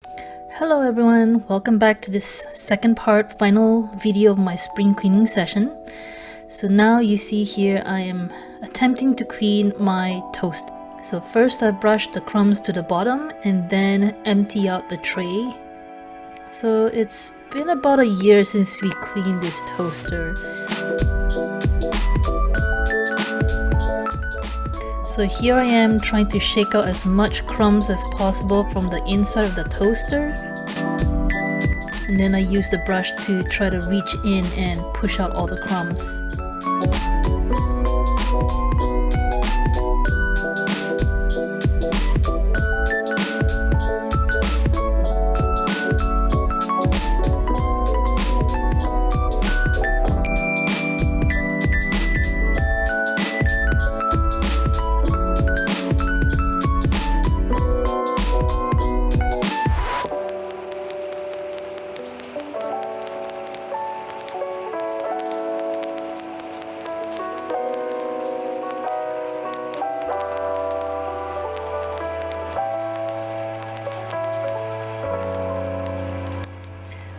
Hello everyone, welcome back to this second part, final video of my spring cleaning session. So now you see here I am attempting to clean my toast. So first I brush the crumbs to the bottom and then empty out the tray. So it's been about a year since we cleaned this toaster. So here I am trying to shake out as much crumbs as possible from the inside of the toaster. And then I use the brush to try to reach in and push out all the crumbs.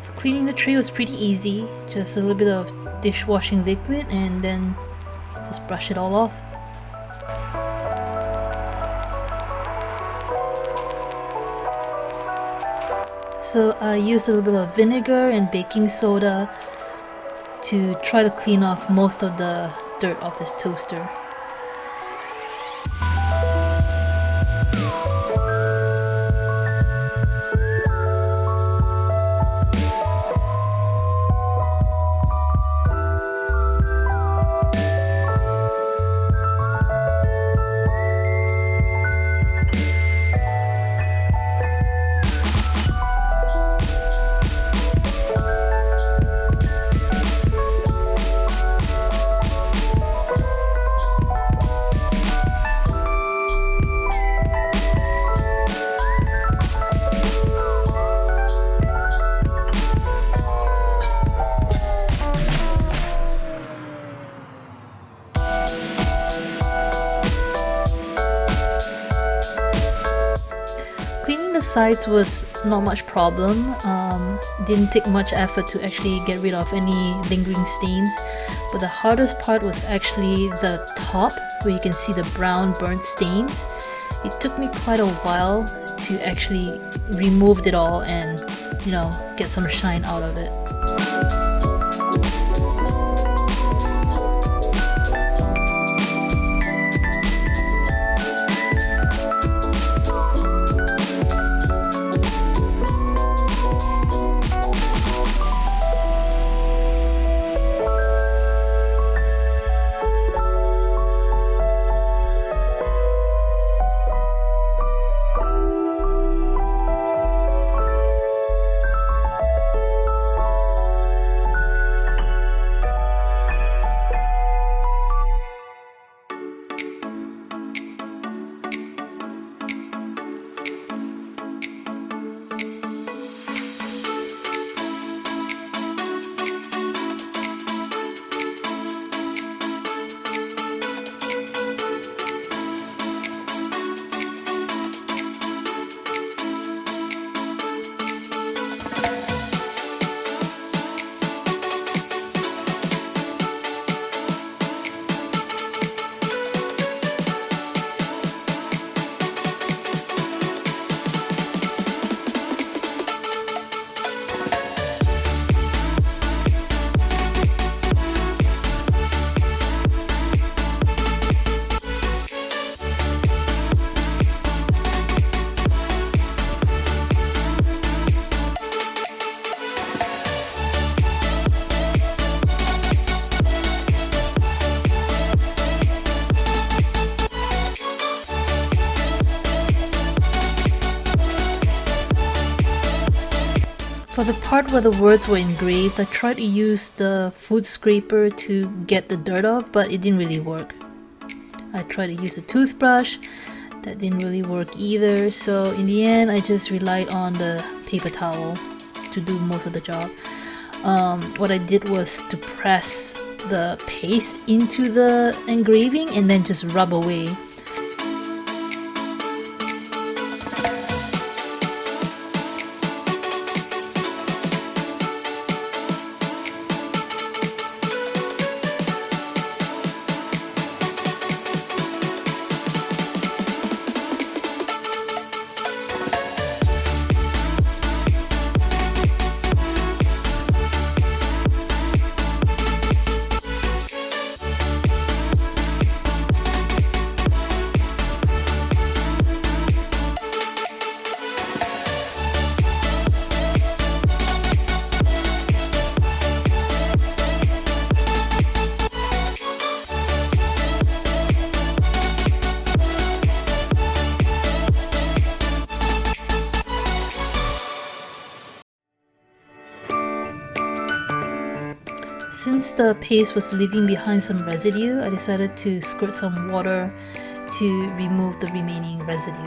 So cleaning the tray was pretty easy, just a little bit of dishwashing liquid and then just brush it all off. So I used a little bit of vinegar and baking soda to try to clean off most of the dirt off this toaster. Cleaning the sides was not much problem. Didn't take much effort to actually get rid of any lingering stains, but the hardest part was actually the top where you can see the brown burnt stains. It took me quite a while to actually remove it all and get some shine out of it. For the part where the words were engraved, I tried to use the food scraper to get the dirt off, but it didn't really work. I tried to use a toothbrush, that didn't really work either, so in the end I just relied on the paper towel to do most of the job. What I did was to press the paste into the engraving and then just rub away. Since the paste was leaving behind some residue, I decided to squirt some water to remove the remaining residue.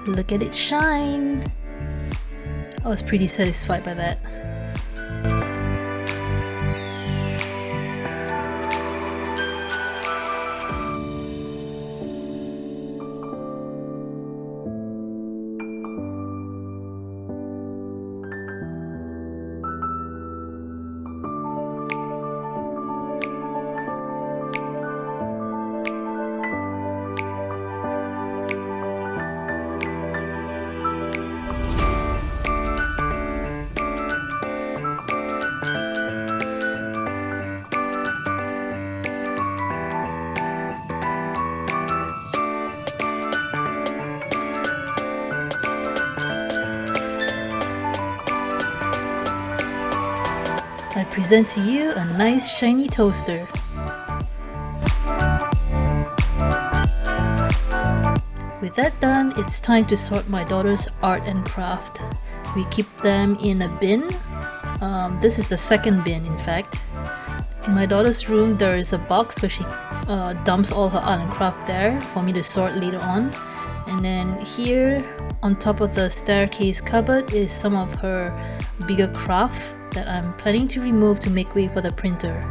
Look at it shine! I was pretty satisfied by that. I present to you a nice shiny toaster. With that done, it's time to sort my daughter's art and craft. We keep them in a bin. This is the second bin, in fact. In my daughter's room, there is a box where she dumps all her art and craft there for me to sort later on. And then here, on top of the staircase cupboard, is some of her bigger craft that I'm planning to remove to make way for the printer.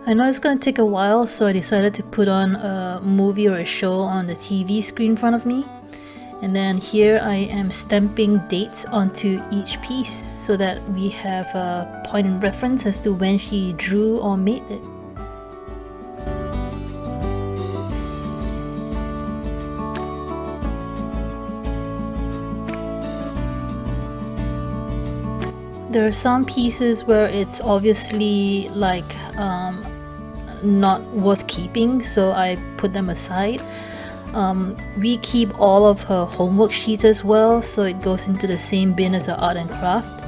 I know it's gonna take a while, so I decided to put on a movie or a show on the TV screen in front of me. And then here I am stamping dates onto each piece so that we have a point of reference as to when she drew or made it. There are some pieces where it's obviously like not worth keeping, so I put them aside. We keep all of her homework sheets as well, so it goes into the same bin as her art and craft.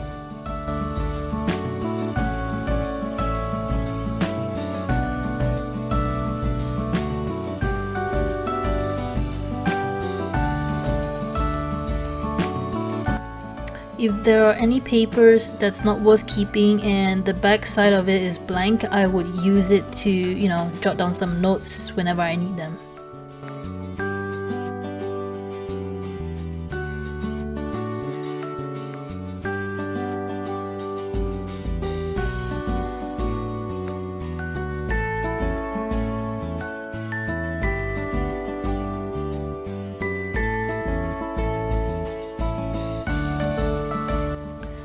If there are any papers that's not worth keeping and the back side of it is blank, I would use it to, you know, jot down some notes whenever I need them.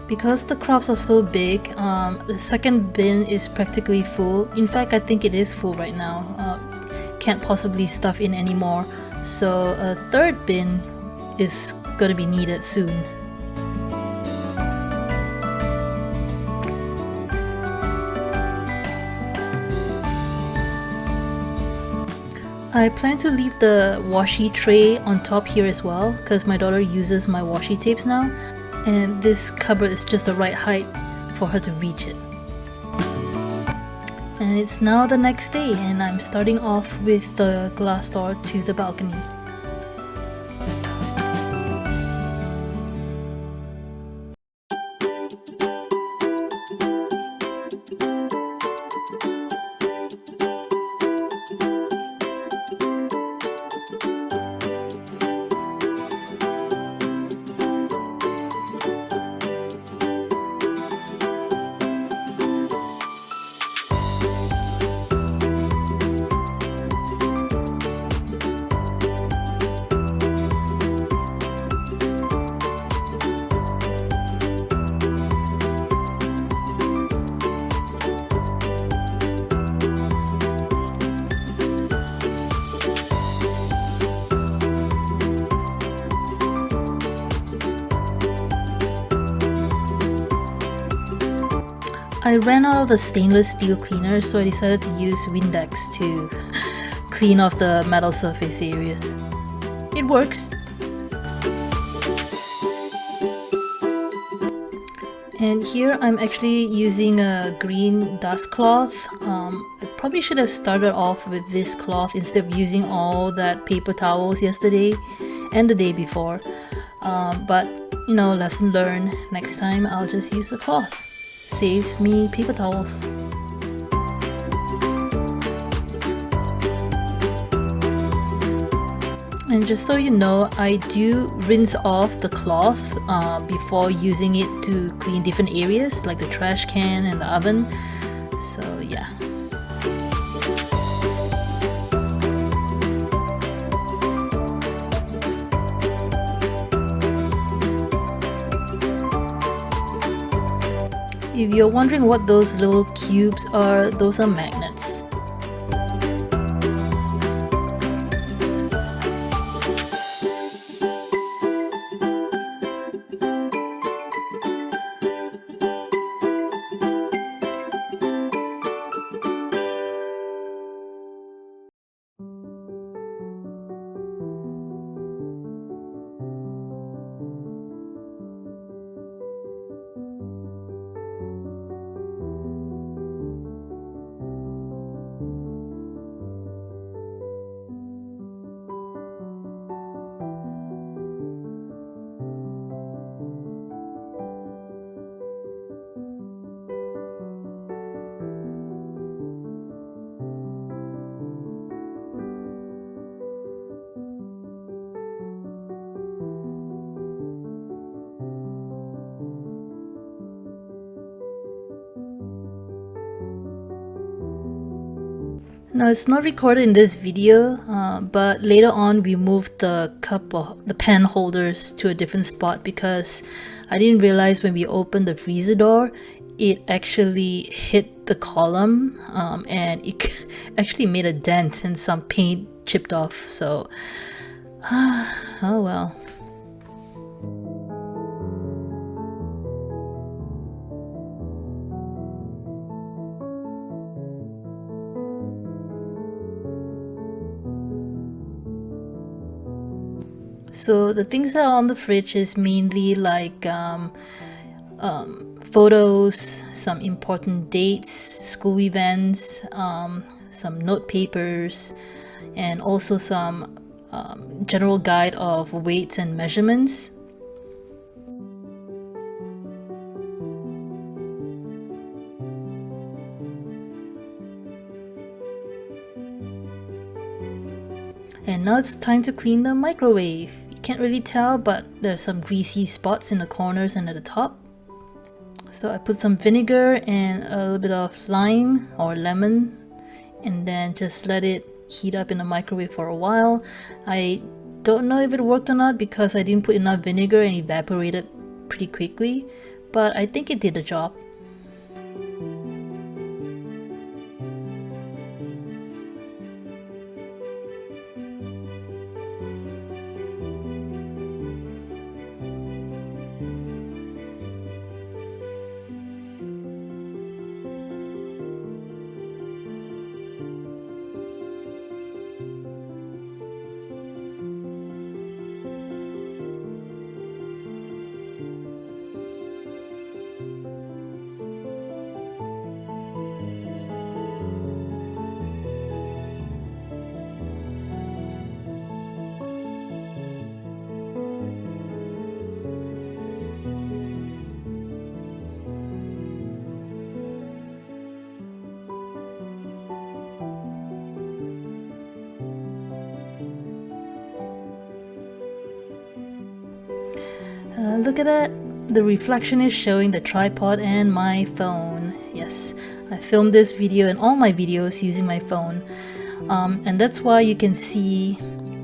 Because the crafts are so big, the second bin is practically full. In fact, I think it is full right now. Can't possibly stuff in anymore. So a third bin is gonna be needed soon. I plan to leave the washi tray on top here as well, because my daughter uses my washi tapes now. And this cupboard is just the right height for her to reach it. And it's now the next day, and I'm starting off with the glass door to the balcony. I ran out of the stainless steel cleaner, so I decided to use Windex to clean off the metal surface areas. It works. And here I'm actually using a green dust cloth. I probably should have started off with this cloth instead of using all that paper towels yesterday and the day before. But you know, lesson learned. Next time I'll just use the cloth. Saves me paper towels. And just so you know, I do rinse off the cloth before using it to clean different areas like the trash can and the oven. So yeah. If you're wondering what those little cubes are, those are magnets. Now it's not recorded in this video, but later on we moved the the pen holders to a different spot because I didn't realize when we opened the freezer door, it actually hit the column and it actually made a dent and some paint chipped off. So, oh well. So the things that are on the fridge is mainly like photos, some important dates, school events, some note papers, and also some general guide of weights and measurements. And now it's time to clean the microwave. You can't really tell, but there's some greasy spots in the corners and at the top. So I put some vinegar and a little bit of lime or lemon, and then just let it heat up in the microwave for a while. I don't know if it worked or not because I didn't put enough vinegar and evaporated pretty quickly, but I think it did the job. Look at that! The reflection is showing the tripod and my phone. Yes, I filmed this video and all my videos using my phone. And that's why you can see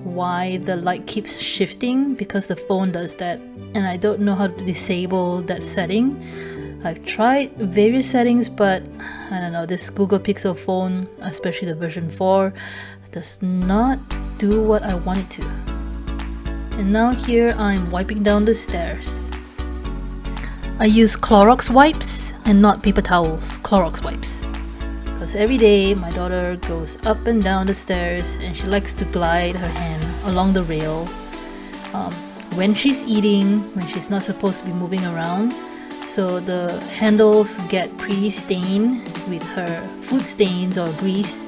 why the light keeps shifting, because the phone does that. And I don't know how to disable that setting. I've tried various settings, but I don't know, this Google Pixel phone, especially the version 4, does not do what I want it to. And now here I'm wiping down the stairs. I use Clorox wipes and not paper towels, Clorox wipes. Because every day my daughter goes up and down the stairs and she likes to glide her hand along the rail when she's eating, when she's not supposed to be moving around. So the handles get pretty stained with her food stains or grease.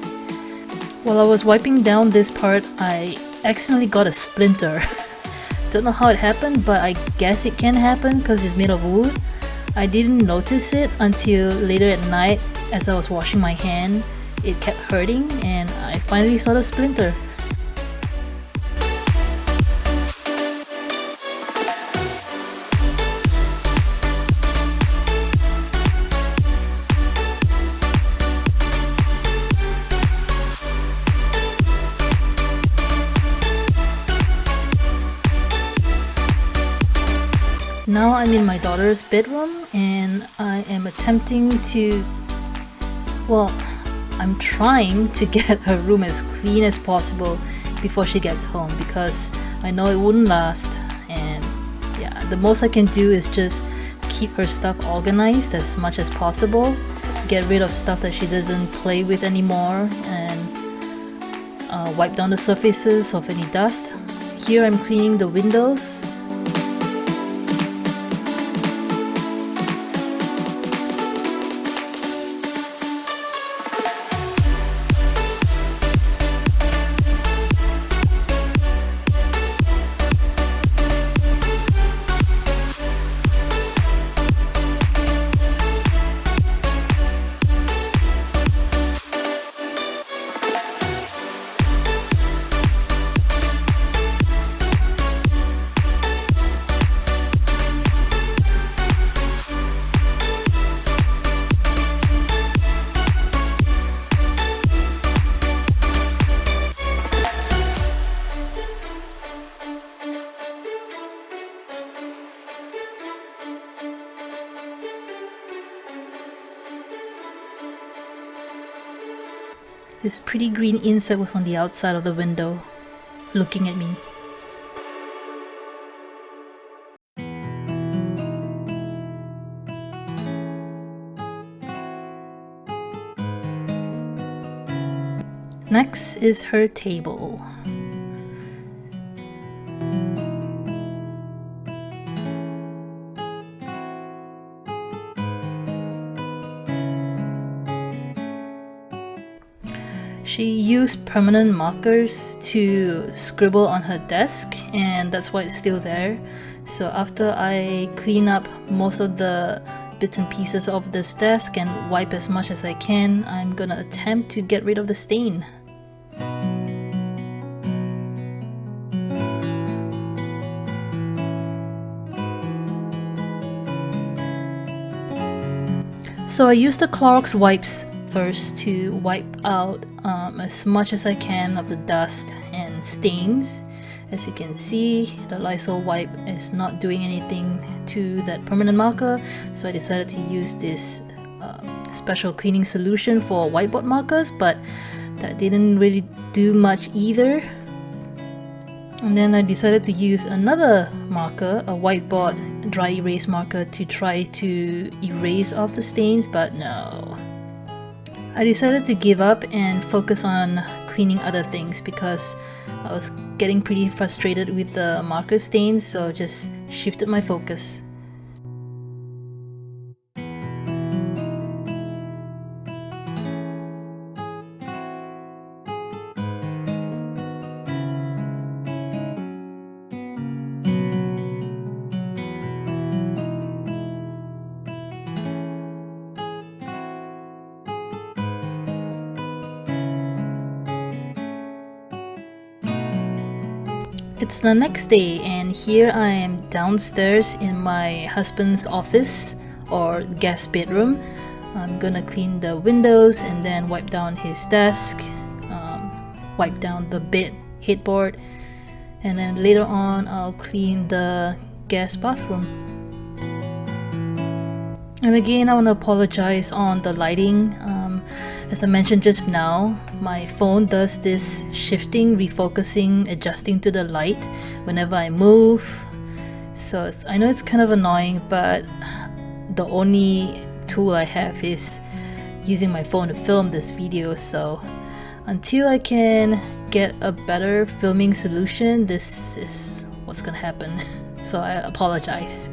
While I was wiping down this part, I accidentally got a splinter. Don't know how it happened, but I guess it can happen because it's made of wood. I didn't notice it until later at night as I was washing my hand. It kept hurting and I finally saw the splinter. Now I'm in my daughter's bedroom and I am attempting to, well, I'm trying to get her room as clean as possible before she gets home because I know it wouldn't last, and yeah, the most I can do is just keep her stuff organized as much as possible, get rid of stuff that she doesn't play with anymore, and wipe down the surfaces of any dust. Here I'm cleaning the windows. This pretty green insect was on the outside of the window, looking at me. Next is her table. She used permanent markers to scribble on her desk, and that's why it's still there. So after I clean up most of the bits and pieces of this desk and wipe as much as I can, I'm gonna attempt to get rid of the stain. So I used the Clorox wipes first to wipe out as much as I can of the dust and stains. As you can see, the Lysol wipe is not doing anything to that permanent marker, so I decided to use this special cleaning solution for whiteboard markers, but that didn't really do much either. And then I decided to use another marker, a whiteboard dry erase marker, to try to erase off the stains, but no. I decided to give up and focus on cleaning other things because I was getting pretty frustrated with the marker stains, so just shifted my focus. It's the next day and here I am downstairs in my husband's office or guest bedroom. I'm gonna clean the windows and then wipe down his desk, wipe down the bed headboard, and then later on I'll clean the guest bathroom. And again, I want to apologize on the lighting. As I mentioned just now, my phone does this shifting, refocusing, adjusting to the light whenever I move. So I know it's kind of annoying, but the only tool I have is using my phone to film this video, so until I can get a better filming solution, this is what's gonna happen. So I apologize.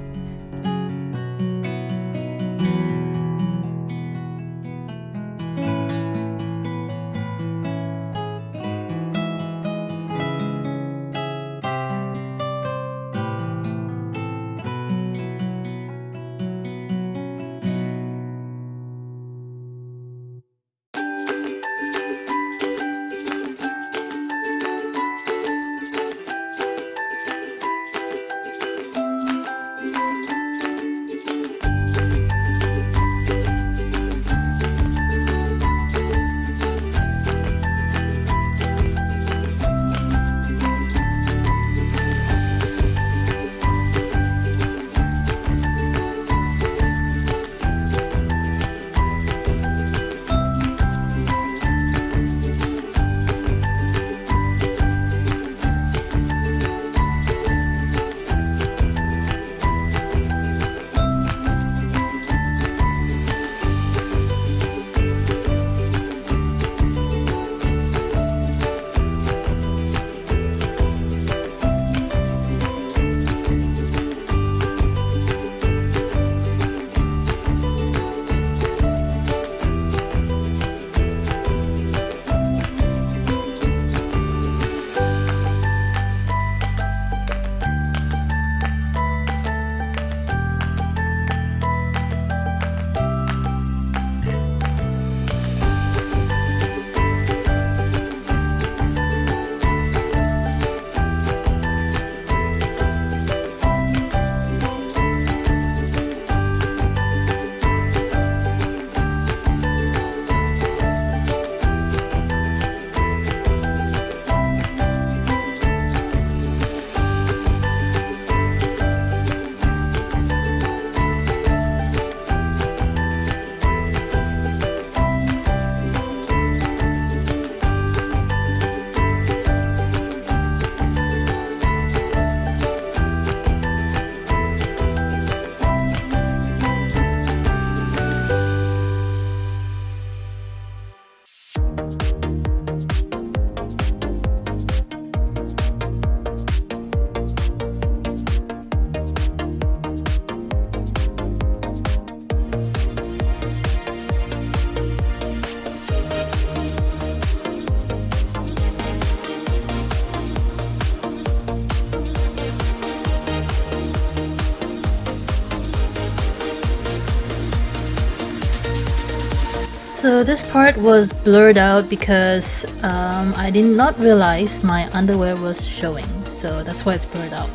So this part was blurred out because I did not realize my underwear was showing, so that's why it's blurred out.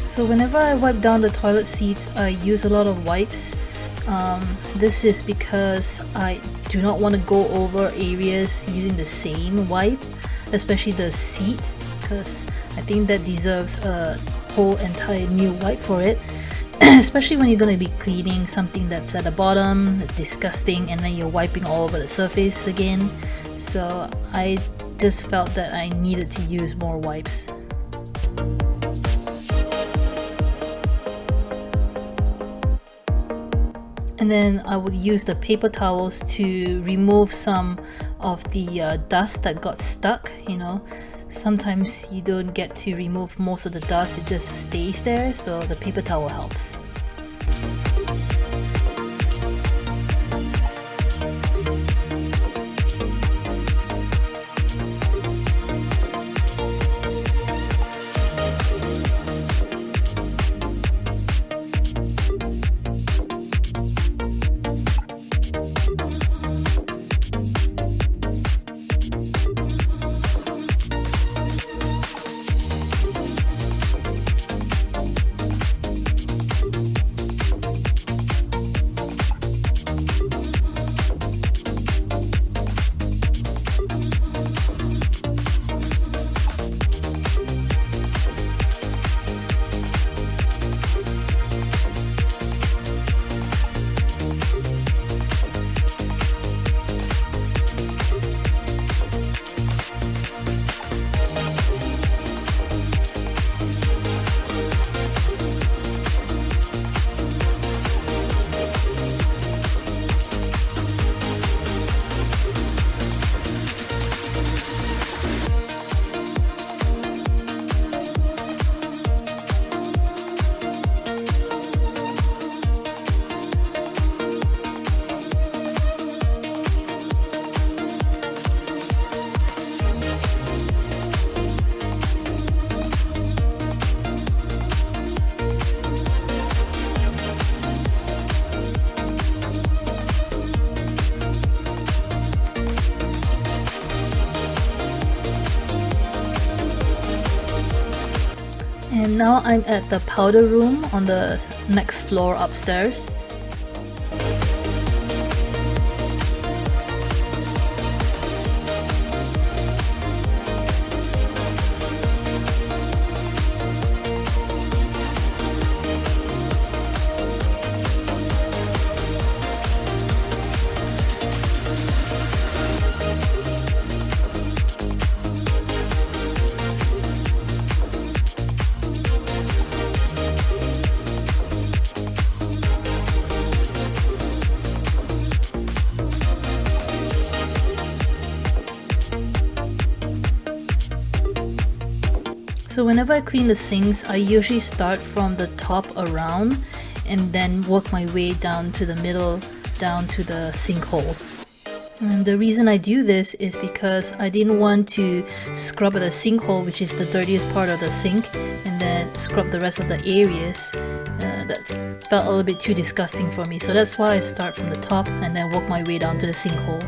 So whenever I wipe down the toilet seats, I use a lot of wipes. This is because I do not want to go over areas using the same wipe, especially the seat, because I think that deserves a whole entire new wipe for it. Especially when you're going to be cleaning something that's at the bottom, disgusting, and then you're wiping all over the surface again. So I just felt that I needed to use more wipes. And then I would use the paper towels to remove some of the dust that got stuck. You know, sometimes you don't get to remove most of the dust, it just stays there, so the paper towel helps. And now I'm at the powder room on the next floor upstairs. So whenever I clean the sinks, I usually start from the top around and then work my way down to the middle, down to the sinkhole. And the reason I do this is because I didn't want to scrub at the sinkhole, which is the dirtiest part of the sink, and then scrub the rest of the areas. That felt a little bit too disgusting for me. So that's why I start from the top and then work my way down to the sinkhole.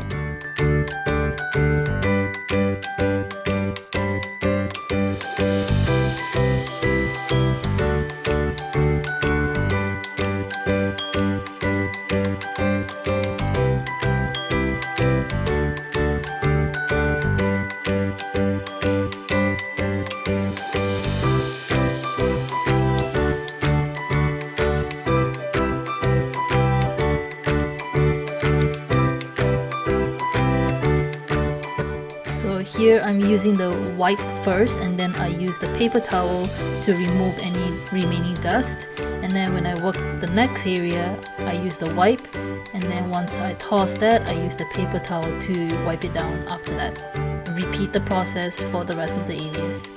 So here I'm using the wipe first, and then I use the paper towel to remove any remaining dust. And then when I work the next area, I use the wipe, and then once I toss that, I use the paper towel to wipe it down after that. Repeat the process for the rest of the areas.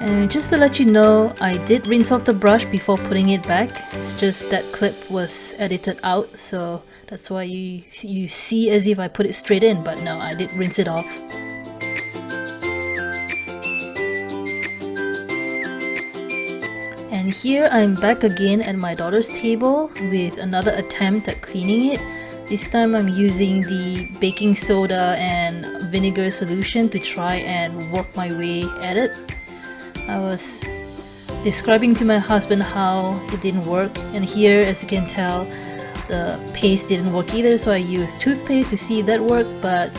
And just to let you know, I did rinse off the brush before putting it back. It's just that clip was edited out, so that's why you see as if I put it straight in, but no, I did rinse it off. And here I'm back again at my daughter's table with another attempt at cleaning it. This time I'm using the baking soda and vinegar solution to try and work my way at it. I was describing to my husband how it didn't work, and here, as you can tell, the paste didn't work either, so I used toothpaste to see if that worked, but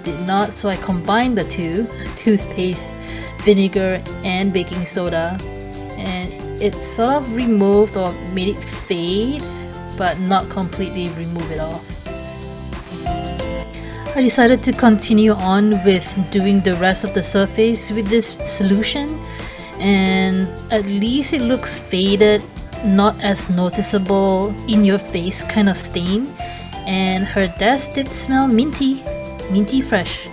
did not. So I combined the two, toothpaste, vinegar and baking soda, and it sort of removed or made it fade, but not completely remove it off. I decided to continue on with doing the rest of the surface with this solution, and at least it looks faded, not as noticeable in your face kind of stain, and her desk did smell minty fresh.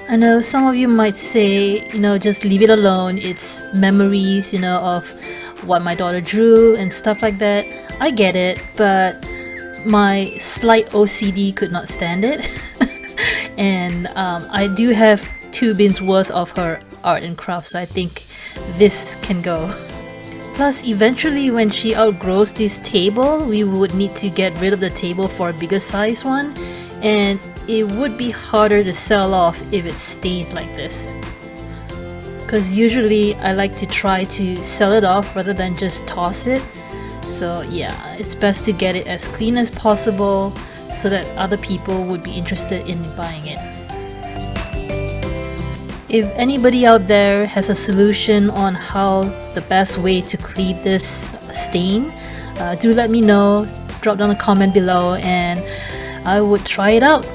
I know some of you might say, just leave it alone, it's memories, of what my daughter drew and stuff like that. I get it, but my slight OCD could not stand it. And I do have 2 bins worth of her art and crafts, so I think this can go. Plus, eventually when she outgrows this table, we would need to get rid of the table for a bigger size one, and it would be harder to sell off if it's stained like this. Because usually I like to try to sell it off rather than just toss it. So yeah, it's best to get it as clean as possible so that other people would be interested in buying it. If anybody out there has a solution on how the best way to clean this stain, do let me know. Drop down a comment below and I would try it out.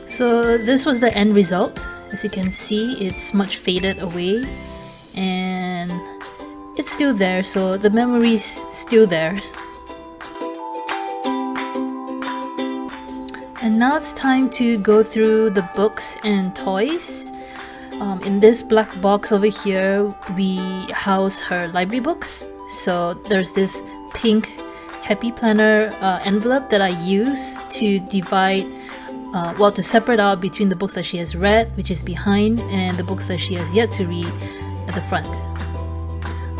So this was the end result. As you can see, it's much faded away and it's still there, so the memory's still there. And now it's time to go through the books and toys. In this black box over here, we house her library books. So there's this pink Happy Planner envelope that I use to divide, to separate out between the books that she has read, which is behind, and the books that she has yet to read at the front.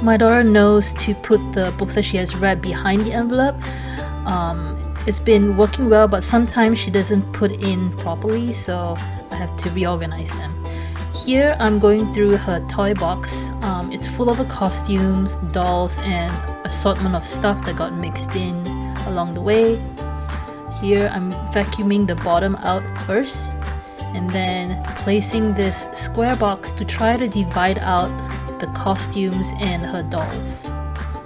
My daughter knows to put the books that she has read behind the envelope. It's been working well, but sometimes she doesn't put in properly, so I have to reorganize them. Here I'm going through her toy box. It's full of costumes, dolls, and assortment of stuff that got mixed in along the way. Here I'm vacuuming the bottom out first, and then placing this square box to try to divide out the costumes and her dolls.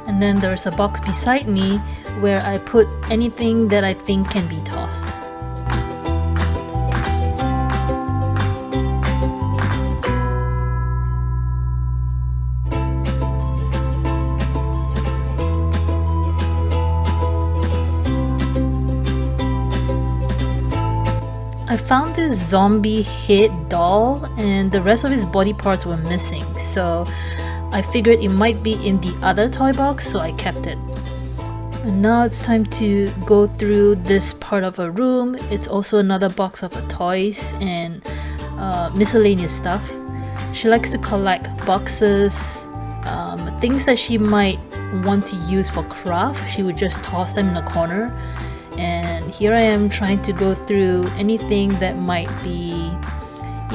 And then there's a box beside me where I put anything that I think can be tossed. I found this zombie head doll and the rest of his body parts were missing, so I figured it might be in the other toy box, so I kept it. And now it's time to go through this part of her room. It's also another box of toys and miscellaneous stuff. She likes to collect boxes, things that she might want to use for craft. She would just toss them in a corner. And here I am trying to go through anything that might be,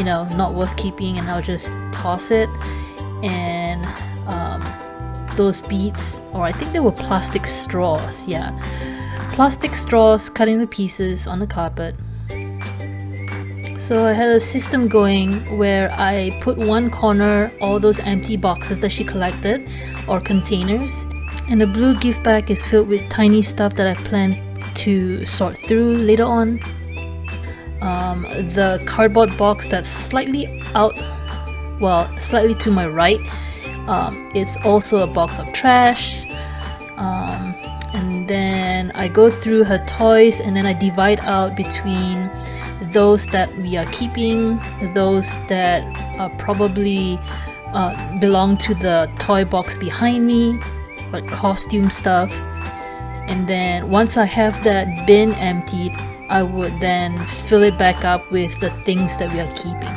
not worth keeping, and I'll just toss it. And those beads, or I think they were plastic straws, plastic straws cut into pieces on the carpet. So I had a system going where I put one corner all those empty boxes that she collected, or containers, and the blue gift bag is filled with tiny stuff that I plan to sort through later on. The cardboard box that's slightly to my right, it's also a box of trash. And then I go through her toys, and then I divide out between those that we are keeping, those that are probably belong to the toy box behind me, like costume stuff. And then once I have that bin emptied, I would then fill it back up with the things that we are keeping.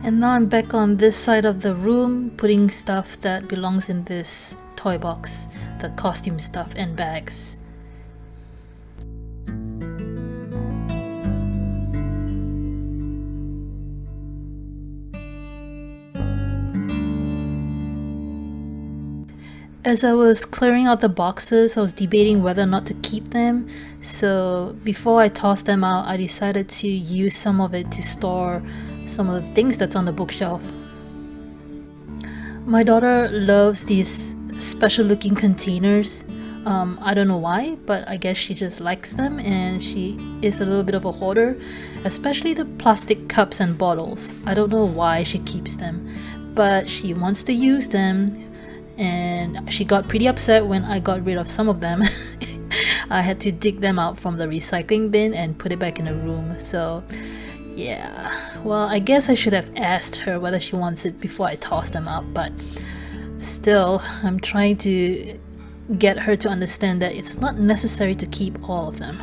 And now I'm back on this side of the room, putting stuff that belongs in this toy box, the costume stuff and bags. As I was clearing out the boxes, I was debating whether or not to keep them. So before I tossed them out, I decided to use some of it to store some of the things that's on the bookshelf. My daughter loves these special looking containers. I don't know why, but I guess she just likes them, and she is a little bit of a hoarder, especially the plastic cups and bottles. I don't know why she keeps them, but she wants to use them, and she got pretty upset when I got rid of some of them. I had to dig them out from the recycling bin and put it back in the room. So yeah, well, I guess I should have asked her whether she wants it before I toss them out, but still, I'm trying to get her to understand that it's not necessary to keep all of them.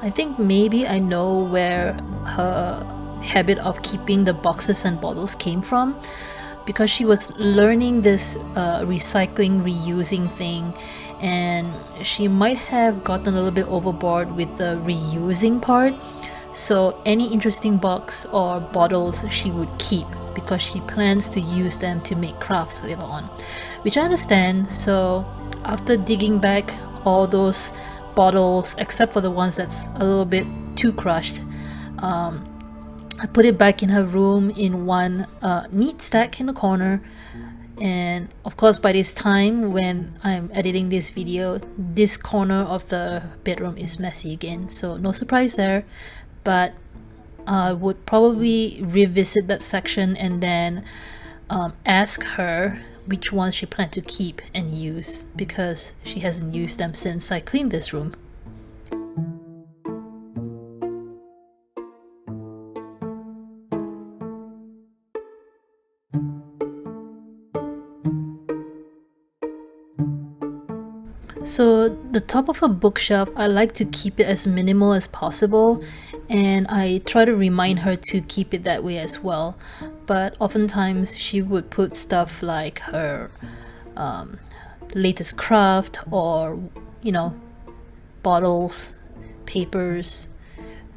I think maybe I know where her habit of keeping the boxes and bottles came from, because she was learning this recycling, reusing thing, and she might have gotten a little bit overboard with the reusing part. So any interesting box or bottles she would keep because she plans to use them to make crafts later on, which I understand. So after digging back all those bottles, except for the ones that's a little bit too crushed, I put it back in her room in one neat stack in the corner. And of course, by this time when I'm editing this video, this corner of the bedroom is messy again, so no surprise there. But I would probably revisit that section and then ask her which ones she planned to keep and use, because she hasn't used them since I cleaned this room. So the top of a bookshelf, I like to keep it as minimal as possible, and I try to remind her to keep it that way as well. But oftentimes she would put stuff like her latest craft, or bottles, papers.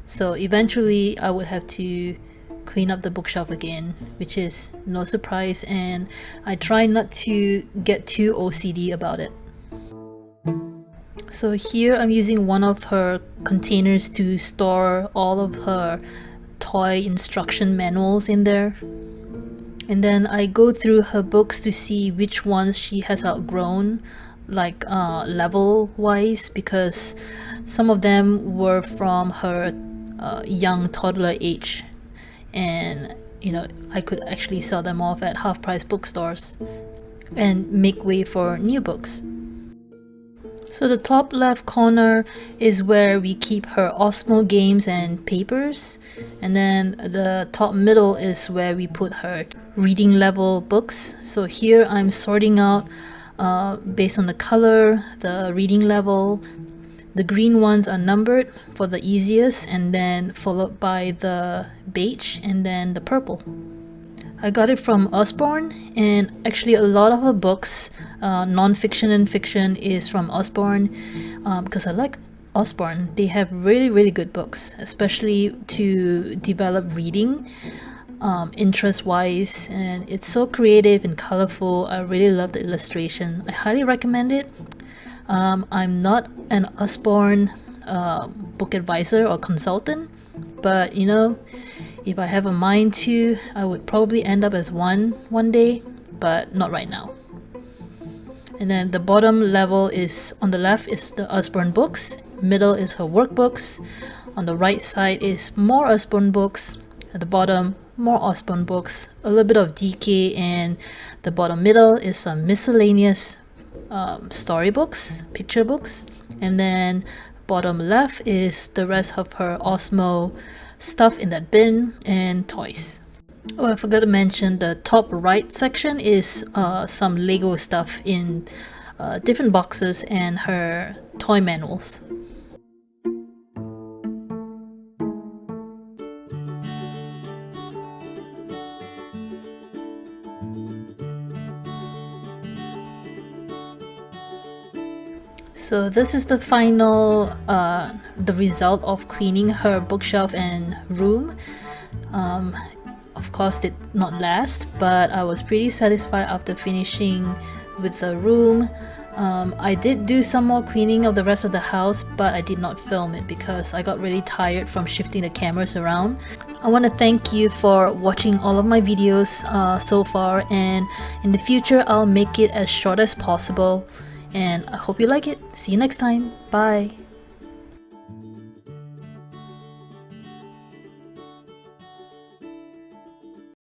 So eventually I would have to clean up the bookshelf again, which is no surprise, and I try not to get too OCD about it. So here I'm using one of her containers to store all of her toy instruction manuals in there. And then I go through her books to see which ones she has outgrown, like level wise, because some of them were from her young toddler age, and I could actually sell them off at half-price bookstores and make way for new books. So the top left corner is where we keep her Osmo games and papers, and then the top middle is where we put her reading level books. So here I'm sorting out based on the color, the reading level. The green ones are numbered for the easiest, and then followed by the beige and then the purple. I got it from Usborne, and actually a lot of her books, non-fiction and fiction, is from Usborne, because I like Usborne. They have really good books, especially to develop reading interest-wise, and it's so creative and colorful. I really love the illustration. I highly recommend it. I'm not an Usborne book advisor or consultant, but if I have a mind to, I would probably end up as one day, but not right now. And then the bottom level is, on the left is the Usborne books, middle is her workbooks, on the right side is more Usborne books, at the bottom more Usborne books, a little bit of DK, and the bottom middle is some miscellaneous storybooks, picture books, and then bottom left is the rest of her Osmo stuff in that bin and toys. Oh, I forgot to mention the top right section is some Lego stuff in different boxes and her toy manuals. So this is the final, the result of cleaning her bookshelf and room. Of course, did not last, but I was pretty satisfied after finishing with the room. I did do some more cleaning of the rest of the house, but I did not film it because I got really tired from shifting the cameras around. I want to thank you for watching all of my videos so far, and in the future I'll make it as short as possible, and I hope you like it. See you next time. Bye.